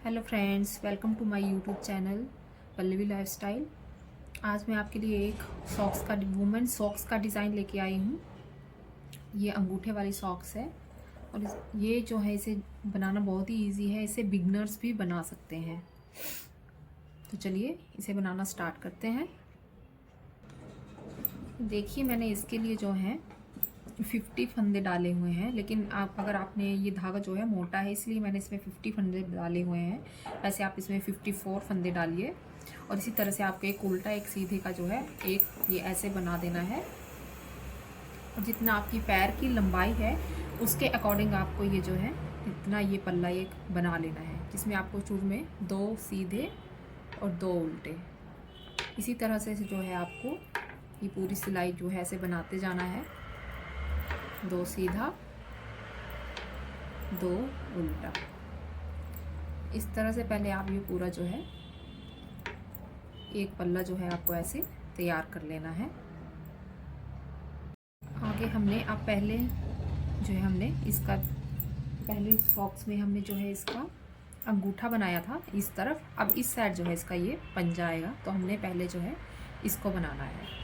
Hello friends, welcome to my YouTube channel Pallavi lifestyle. आज मैं आपके लिए एक वुमेन सॉक्स का डिज़ाइन लेके आई हूँ। ये अंगूठे वाली सॉक्स है और ये जो है इसे बनाना बहुत ही इजी है। इसे बिगनर्स भी बना सकते हैं। तो चलिए इसे बनाना स्टार्ट करते हैं। देखिए, मैंने इसके लिए जो है 50 फंदे डाले हुए हैं, लेकिन अगर आपने ये धागा जो है मोटा है इसलिए मैंने इसमें 50 फंदे डाले हुए हैं। वैसे आप इसमें 54 फंदे डालिए और इसी तरह से आपको एक उल्टा एक सीधे का जो है एक ये ऐसे बना देना है। और जितना आपकी पैर की लंबाई है उसके अकॉर्डिंग आपको ये जो है इतना ये पल्ला एक बना लेना है, जिसमें आपको शुरू में 2 सीधे और 2 उल्टे। इसी तरह से जो है आपको ये पूरी सिलाई जो है ऐसे बनाते जाना है। 2 सीधा 2 उल्टा। इस तरह से पहले आप ये पूरा जो है एक पल्ला जो है आपको ऐसे तैयार कर लेना है। आगे हमने पहले जो है हमने इसका पहले सॉक्स में हमने जो है इसका अंगूठा बनाया था इस तरफ। अब इस साइड जो है इसका ये पंजा आएगा, तो हमने पहले जो है इसको बनाना है।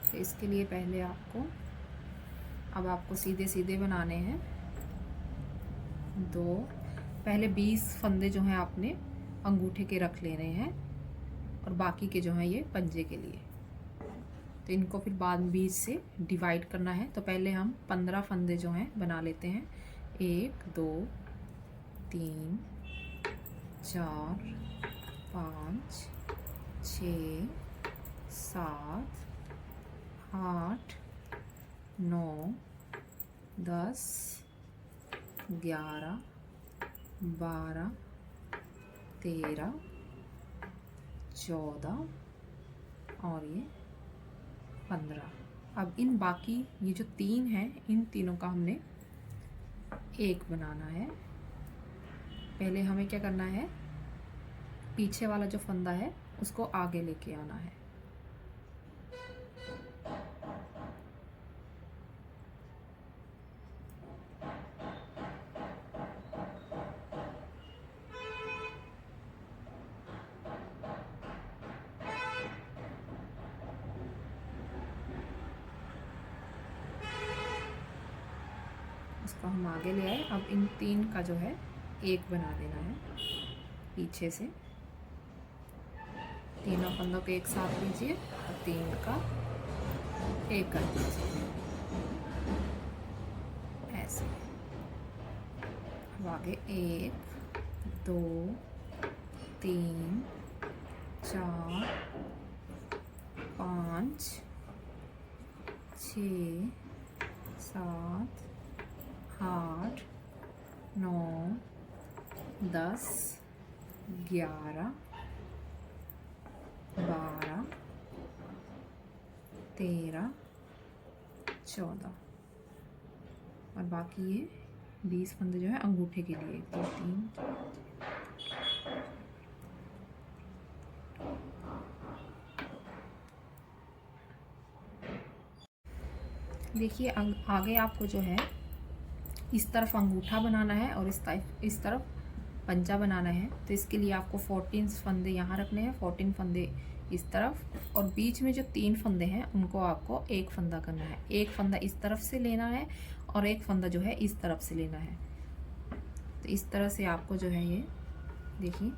तो इसके लिए पहले अब आपको सीधे सीधे बनाने हैं। पहले 20 फंदे जो हैं आपने अंगूठे के रख लेने हैं और बाकी के जो हैं ये पंजे के लिए। तो इनको फिर बाद में 20 से डिवाइड करना है। तो पहले हम 15 फंदे जो हैं बना लेते हैं। 1 2 3 4 5 6 7 8 9 10 11 12 13 14 और ये 15। अब इन बाकी ये जो 3 हैं इन तीनों का हमने एक बनाना है। पहले हमें क्या करना है, पीछे वाला जो फंदा है उसको आगे लेके आना है। इसको हम आगे ले आए। अब इन 3 का जो है एक बना देना है पीछे से। तीनों फंदों को एक साथ लीजिए और 3 का एक कर दीजिए ऐसे। अब आगे 1 2 3 4 5 6 7 8 9 10 11 12 13 14 और बाकी ये 20 फंदे जो है अंगूठे के लिए। 1 2 3 देखिए, आगे आपको जो है इस तरफ अंगूठा बनाना है और इस तरफ पंजा बनाना है। तो इसके लिए आपको 14 फंदे यहाँ रखने हैं, 14 फंदे इस तरफ, और बीच में जो 3 फंदे हैं उनको आपको एक फंदा करना है। एक फंदा इस तरफ से लेना है और एक फंदा जो है इस तरफ से लेना है। तो इस तरह से आपको जो है ये देखिए,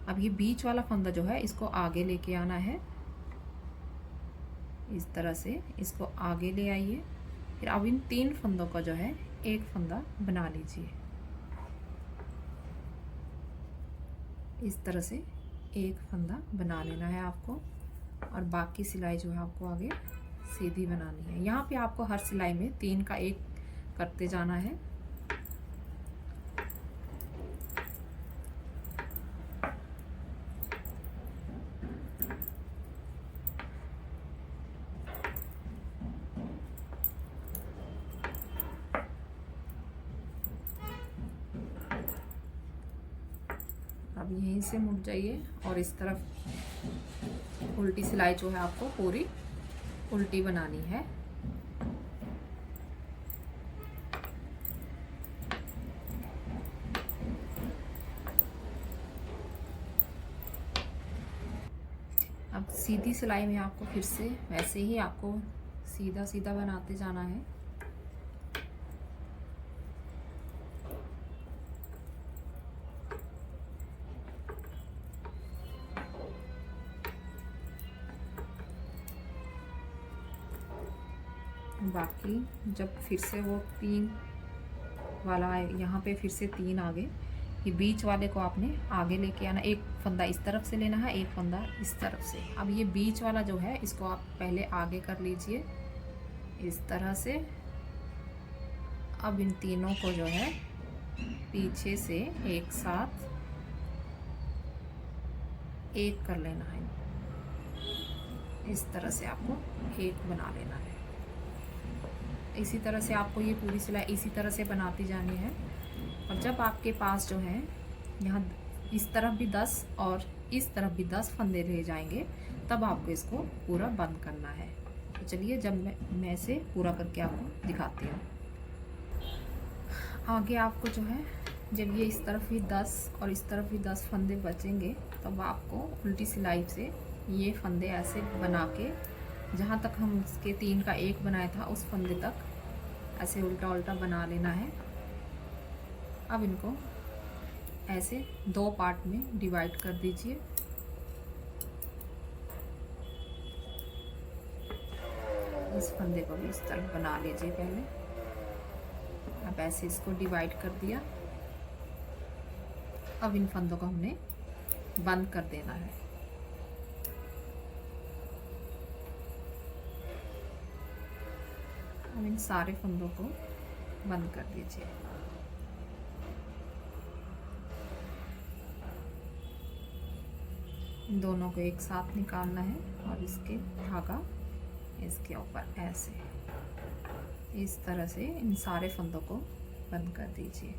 अब ये बीच वाला फंदा जो है इसको आगे लेके आना है। इस तरह से इसको आगे ले आइए। फिर अब इन 3 फंदों का जो है एक फंदा बना लीजिए। इस तरह से एक फंदा बना लेना है आपको और बाकी सिलाई जो है आपको आगे सीधी बनानी है। यहाँ पे आपको हर सिलाई में 3 का एक करते जाना है। अब यहीं से मुड़ जाइए और इस तरफ उल्टी सिलाई जो है आपको पूरी उल्टी बनानी है। सीधी सिलाई में आपको फिर से वैसे ही आपको सीधा सीधा बनाते जाना है। बाकी जब फिर से वो 3 वाला आए, यहाँ पे फिर से 3 आ गए, ये बीच वाले को आपने आगे लेके आना। एक फंदा इस तरफ से लेना है, एक फंदा इस तरफ से। अब ये बीच वाला जो है इसको आप पहले आगे कर लीजिए इस तरह से। अब इन तीनों को जो है पीछे से एक साथ एक कर लेना है। इस तरह से आपको एक बना लेना है। इसी तरह से आपको ये पूरी सिलाई इसी तरह से बनाती जानी है। और जब आपके पास जो है यहाँ इस तरफ भी 10 और इस तरफ भी 10 फंदे रह जाएंगे, तब आपको इसको पूरा बंद करना है। तो चलिए जब मैं इसे पूरा करके आपको दिखाती हूँ। आगे आपको जो है जब ये इस तरफ भी 10 और इस तरफ भी 10 फंदे बचेंगे, तब आपको उल्टी सिलाई से ये फंदे ऐसे बना के, जहाँ तक हम इसके 3 का 1 बनाया था उस फंदे तक ऐसे उल्टा उल्टा बना लेना है। अब इनको ऐसे 2 पार्ट में डिवाइड कर दीजिए। इस फंदे को भी इस तरफ बना लीजिए पहले। अब ऐसे इसको डिवाइड कर दिया। अब इन फंदों को हमने बंद कर देना है। अब इन सारे फंदों को बंद कर दीजिए। इन दोनों को एक साथ निकालना है और इसके धागा इसके ऊपर ऐसे इस तरह से इन सारे फंदों को बंद कर दीजिए।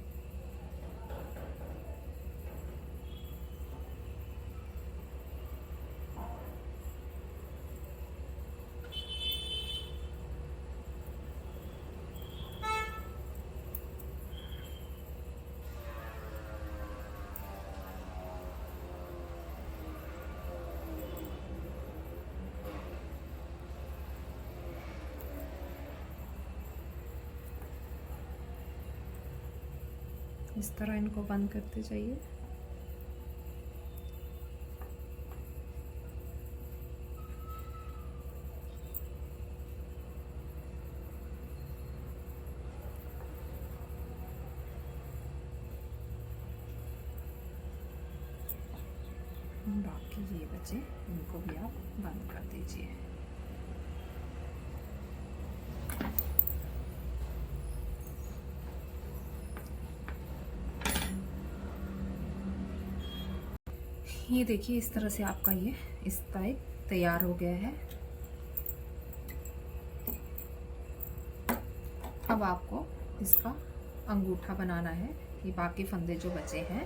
इस तरह इनको बंद करते जाइए। बाकी ये बचे इनको भी आप बंद कर दीजिए। ये देखिए इस तरह से आपका ये इस टाइप तैयार हो गया है। अब आपको इसका अंगूठा बनाना है। ये बाकी फंदे जो बचे हैं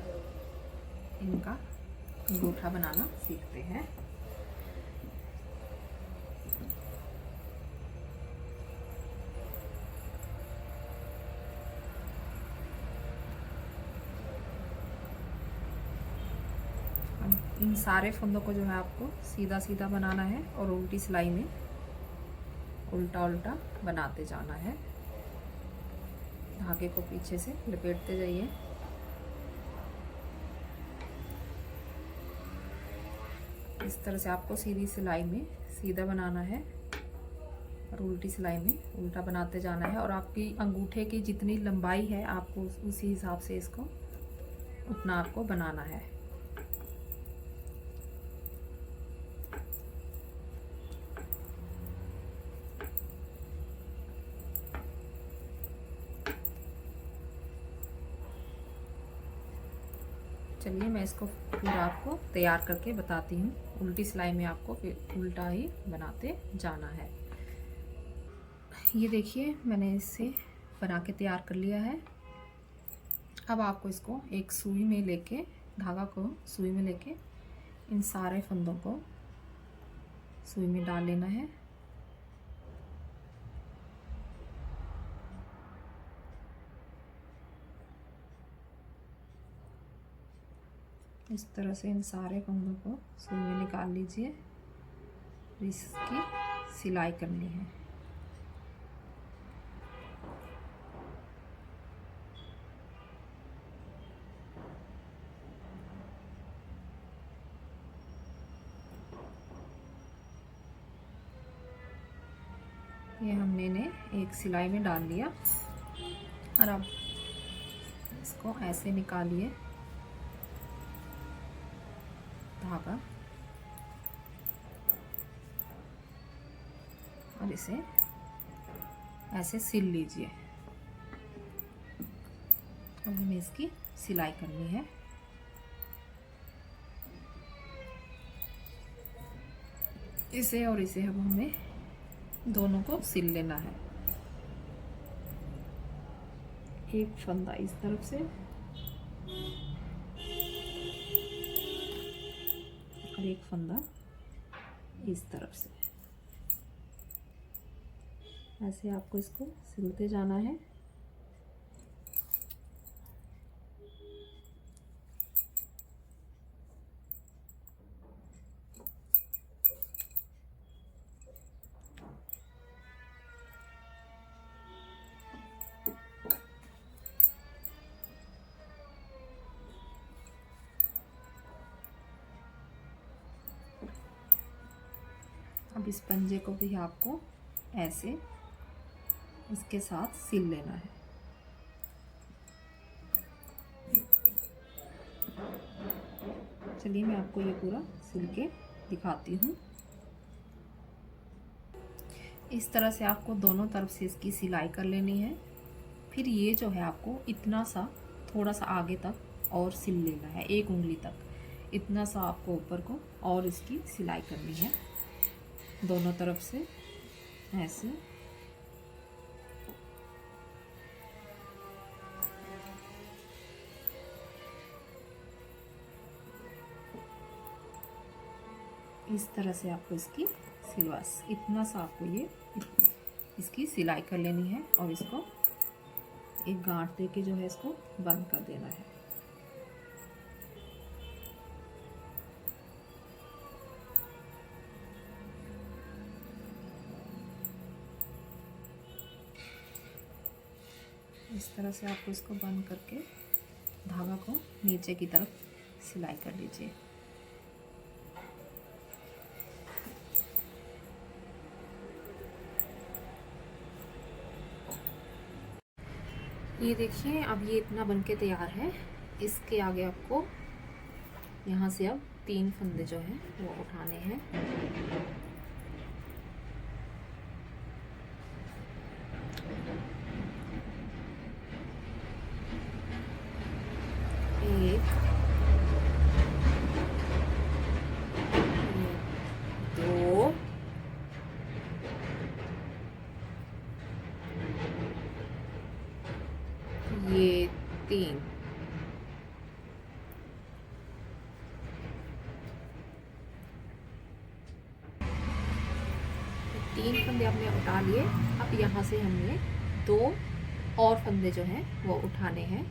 इनका अंगूठा बनाना सीखते हैं। इन सारे फंदों को जो है आपको सीधा सीधा बनाना है और उल्टी सिलाई में उल्टा उल्टा बनाते जाना है। धागे को पीछे से लपेटते जाइए। इस तरह से आपको सीधी सिलाई में सीधा बनाना है और उल्टी सिलाई में उल्टा बनाते जाना है। और आपकी अंगूठे की जितनी लंबाई है आपको उसी हिसाब से इसको उतना आपको बनाना है। चलिए मैं इसको पूरा आपको तैयार करके बताती हूँ। उल्टी सिलाई में आपको फिर उल्टा ही बनाते जाना है। ये देखिए मैंने इसे बना के तैयार कर लिया है। अब आपको इसको एक सुई में लेके, धागा को सुई में लेके इन सारे फंदों को सुई में डाल लेना है। इस तरह से इन सारे फंदों को सुई में निकाल लीजिए। इसकी सिलाई करनी है। ये हमने ने एक सिलाई में डाल लिया और अब इसको ऐसे निकालिए धागा और इसे ऐसे सिल लीजिए। अब हमें इसकी सिलाई करनी है। इसे और इसे अब हमें दोनों को सिल लेना है। एक फंदा इस तरफ से और एक फंदा इस तरफ से, ऐसे आपको इसको सिलते जाना है। अब इस पंजे को भी आपको ऐसे इसके साथ सिल लेना है। चलिए मैं आपको ये पूरा सिल के दिखाती हूँ। इस तरह से आपको दोनों तरफ से इसकी सिलाई कर लेनी है। फिर ये जो है आपको इतना सा थोड़ा सा आगे तक और सिल लेना है, 1 उंगली तक इतना सा आपको ऊपर को और इसकी सिलाई करनी है दोनों तरफ से ऐसे। इस तरह से आपको इसकी सिलवास इतना सा आपको ये इसकी सिलाई कर लेनी है और इसको एक गांठ दे के जो है इसको बंद कर देना है। इस तरह से आपको इसको बंद करके धागा को नीचे की तरफ सिलाई कर लीजिए। ये देखिए अब ये इतना बनके तैयार है। इसके आगे आपको यहाँ से अब 3 फंदे जो हैं वो उठाने हैं। एक, दो, ये 3। फंदे हमने उठा लिए। अब यहाँ से हमने 2 और फंदे जो हैं वो उठाने हैं।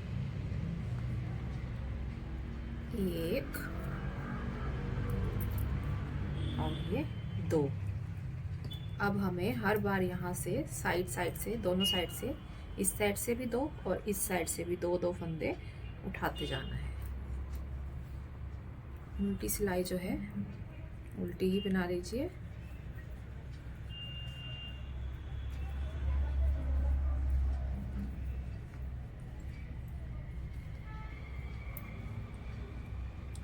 1 और ये 2। अब हमें हर बार यहाँ से साइड से दोनों साइड से, इस साइड से भी 2 और इस साइड से भी 2 फंदे उठाते जाना है। उल्टी सिलाई जो है उल्टी ही बना लीजिए।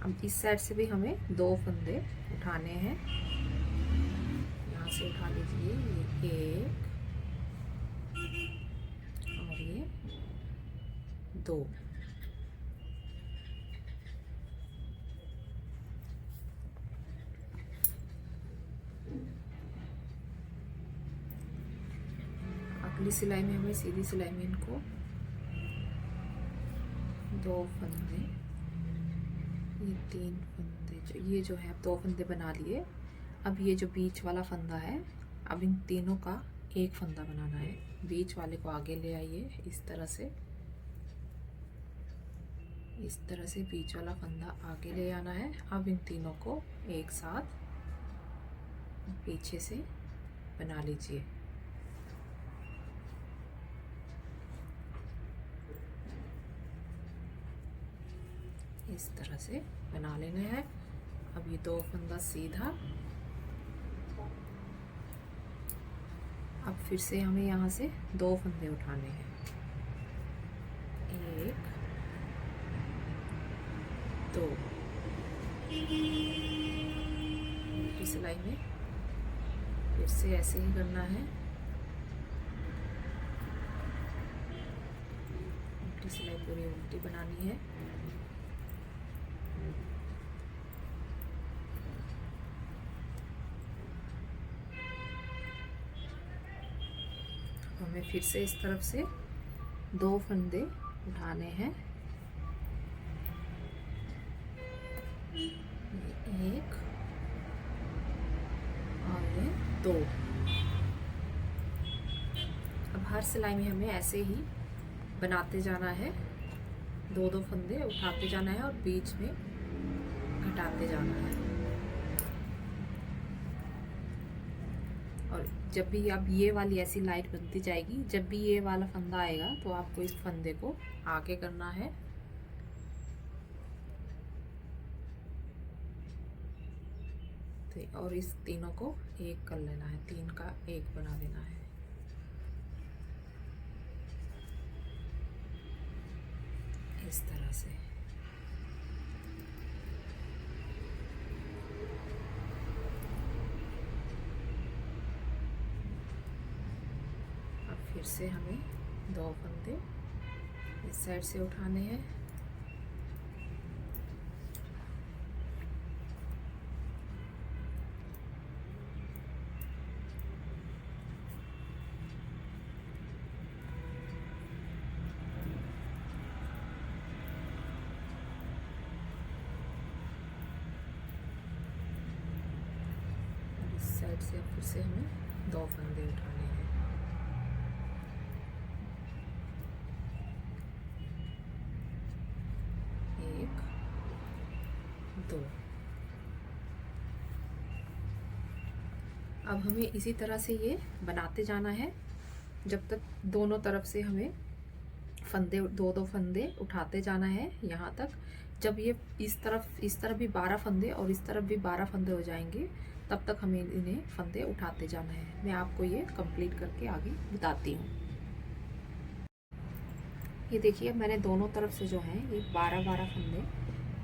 अब इस साइड से भी हमें 2 फंदे उठाने हैं। यहाँ से उठा लीजिए, ये 1 और ये 2। अगली सिलाई में हमें सीधी सिलाई में इनको 2 फंदे, ये 3 फंदे, ये जो है अब 2 फंदे बना लिए। अब ये जो बीच वाला फंदा है, अब इन तीनों का एक फंदा बनाना है। बीच वाले को आगे ले आइए इस तरह से, इस तरह से बीच वाला फंदा आगे ले आना है। अब इन तीनों को एक साथ पीछे से बना लीजिए। इस तरह से बना लेना है। अब ये 2 फंदा सीधा। अब फिर से हमें यहाँ से 2 फंदे उठाने हैं। 1 2 उल्टी सिलाई में फिर से ऐसे ही करना है। उल्टी सिलाई पूरी उल्टी बनानी है। हमें फिर से इस तरफ से 2 फंदे उठाने हैं। 1 और ये 2। अब हर सिलाई में हमें ऐसे ही बनाते जाना है। 2 फंदे उठाते जाना है और बीच में घटाते जाना है। और जब भी अब ये वाली ऐसी लाइट बनती जाएगी, जब भी ये वाला फंदा आएगा तो आपको इस फंदे को आगे करना है। और इस तीनों को एक कर लेना है, 3 का 1 बना देना है। इस तरह से अब फिर से हमें 2 फंदे इस साइड से उठाने हैं। साइड से फिर से हमें 2 फंदे उठाने हैं। 1 2। अब हमें इसी तरह से ये बनाते जाना है जब तक दोनों तरफ से हमें फंदे 2 फंदे उठाते जाना है यहाँ तक। जब ये इस तरफ भी 12 फंदे और इस तरफ भी 12 फंदे हो जाएंगे, तब तक हमें इन्हें फंदे उठाते जाना है। मैं आपको ये कंप्लीट करके आगे बताती हूँ। ये देखिए, मैंने दोनों तरफ से जो है ये 12-12 फंदे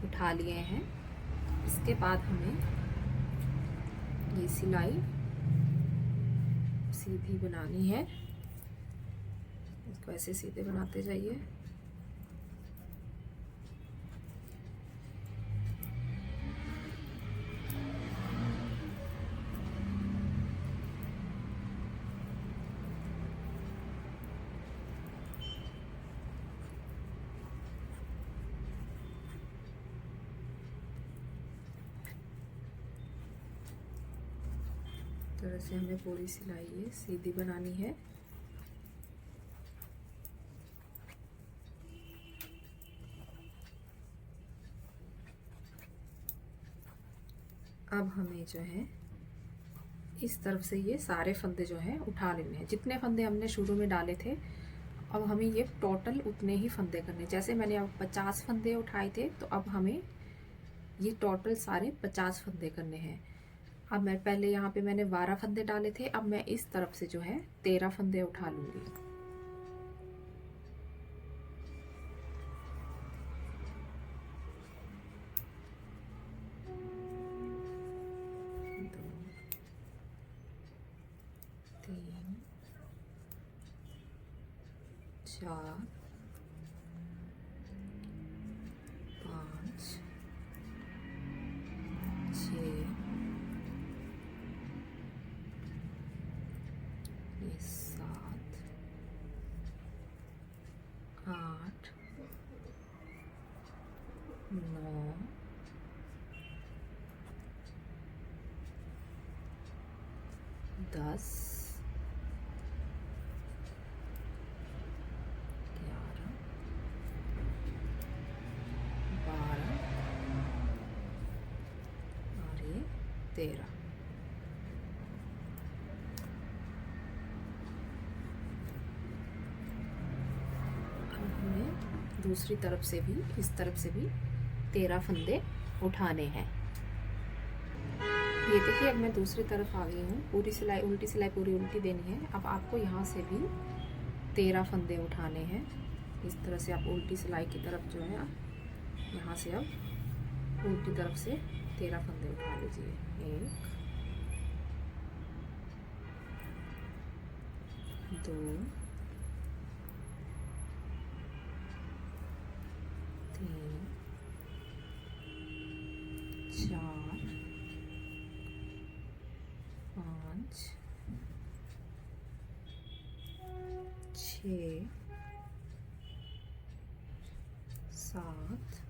उठा लिए हैं। इसके बाद हमें ये सिलाई सीधी बनानी है। इसको ऐसे सीधे बनाते जाइए। तरह से हमें पूरी सिलाई ये सीधी बनानी है। अब हमें जो है इस तरफ से ये सारे फंदे जो हैं उठा लेने हैं। जितने फंदे हमने शुरू में डाले थे, अब हमें ये टोटल उतने ही फंदे करने। जैसे मैंने अब 50 फंदे उठाए थे, तो अब हमें ये टोटल सारे 50 फंदे करने हैं। अब मैं पहले यहाँ पे मैंने 12 फंदे डाले थे, अब मैं इस तरफ से जो है 13 फंदे उठा लूँगी। तीन, 4, 5, 6, 7, 8, 9, 10, 11, 12 और ये 13। दूसरी तरफ से भी, इस तरफ से भी 13 फंदे उठाने हैं। ये देखिए अब मैं दूसरी तरफ आ गई हूँ। पूरी सिलाई, उल्टी सिलाई पूरी उल्टी देनी है। अब आपको यहाँ से भी 13 फंदे उठाने हैं। इस तरह से आप उल्टी सिलाई की तरफ जो है यहाँ से अब उल्टी तरफ से 13 फंदे उठा लीजिए। 1 2 3 4 5 6 7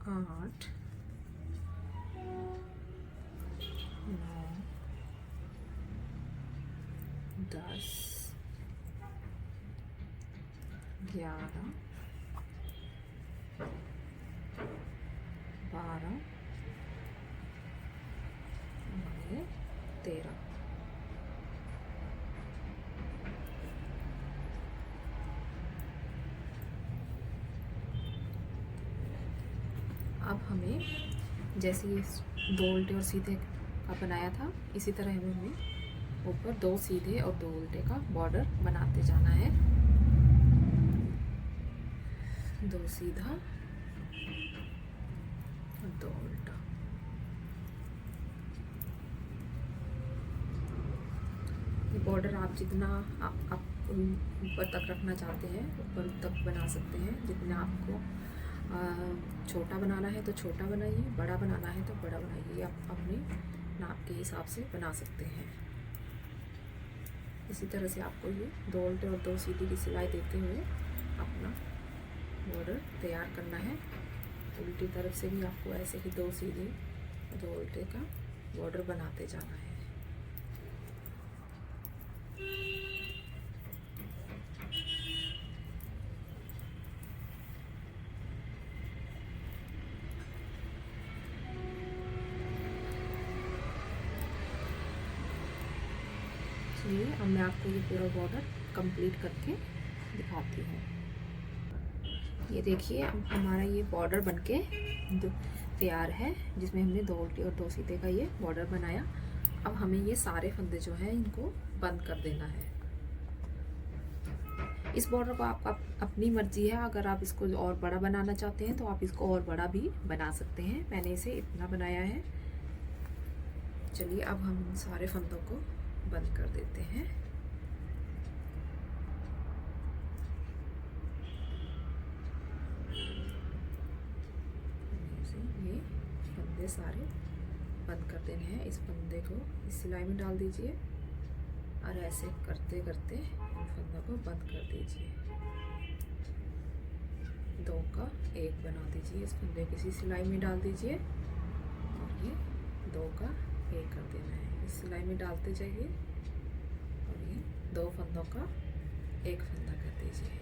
8 9 10 11 12 और 13। अब हमें जैसे ये 2 उल्टे और सीधे का बनाया था, इसी तरह हमें ऊपर 2 सीधे और 2 उल्टे का बॉर्डर बनाते जाना है। 2 सीधा और 2 उल्टा। ये बॉर्डर आप जितना आप ऊपर तक रखना चाहते हैं ऊपर तक बना सकते हैं। जितना आपको छोटा बनाना है तो छोटा बनाइए, बड़ा बनाना है तो बड़ा बनाइए। आप अपने नाप के हिसाब से बना सकते हैं। इसी तरह से आपको ये 2 उल्टे और 2 सीधी की सिलाई देते हुए अपना बॉर्डर तैयार करना है। उल्टी तरफ से भी आपको ऐसे ही 2 सीधे 2 उल्टे का बॉर्डर बनाते जाना है। चलिए अब मैं आपको ये पूरा बॉर्डर कंप्लीट करके दिखाती हूँ। ये देखिए अब हमारा ये बॉर्डर बनके तैयार है, जिसमें हमने 2 उल्टी और 2 सीधे का ये बॉर्डर बनाया। अब हमें ये सारे फंदे जो हैं इनको बंद कर देना है। इस बॉर्डर को आप अपनी मर्जी है, अगर आप इसको और बड़ा बनाना चाहते हैं तो आप इसको और बड़ा भी बना सकते हैं। मैंने इसे इतना बनाया है। चलिए अब हम सारे फंदों को बंद कर देते हैं। ये फंदे सारे बंद कर देने हैं। इस फंदे को इस सिलाई में डाल दीजिए और ऐसे करते करते इन फंदों को बंद कर दीजिए। 2 का 1 बना दीजिए। इस फंदे को इसी सिलाई में डाल दीजिए और ये 2 का 1 कर देना है। इस सिलाई में डालते जाइए और ये 2 फंदों का 1 फंदा कर दीजिए।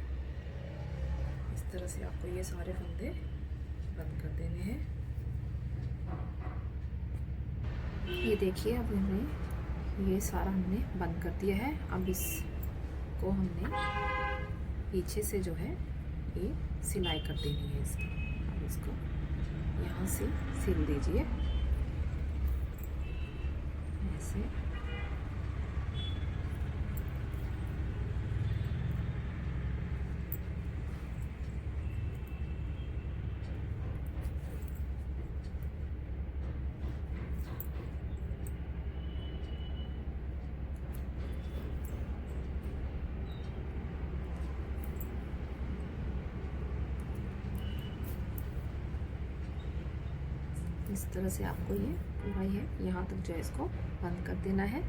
इस तरह से आपको ये सारे फंदे बंद कर देने हैं। ये देखिए अब हमने ये सारा हमने बंद कर दिया है। अब इसको हमने पीछे से जो है ये सिलाई कर देनी है इसकी। अब इसको यहाँ से सिल दीजिए ऐसे। इस तरह से आपको ये पूरा यहाँ तक जो है इसको बंद कर देना है।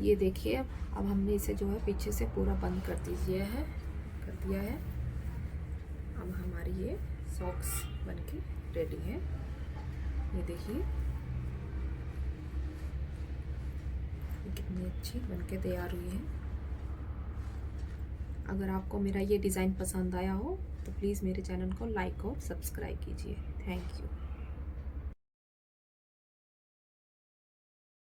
ये देखिए अब हमने इसे जो है पीछे से पूरा बंद कर दिया है। अब हमारी ये सॉक्स बनके रेडी है। ये देखिए कितनी अच्छी बनके तैयार हुई है। अगर आपको मेरा ये डिज़ाइन पसंद आया हो तो प्लीज़ मेरे चैनल को लाइक और सब्सक्राइब कीजिए। Thank you.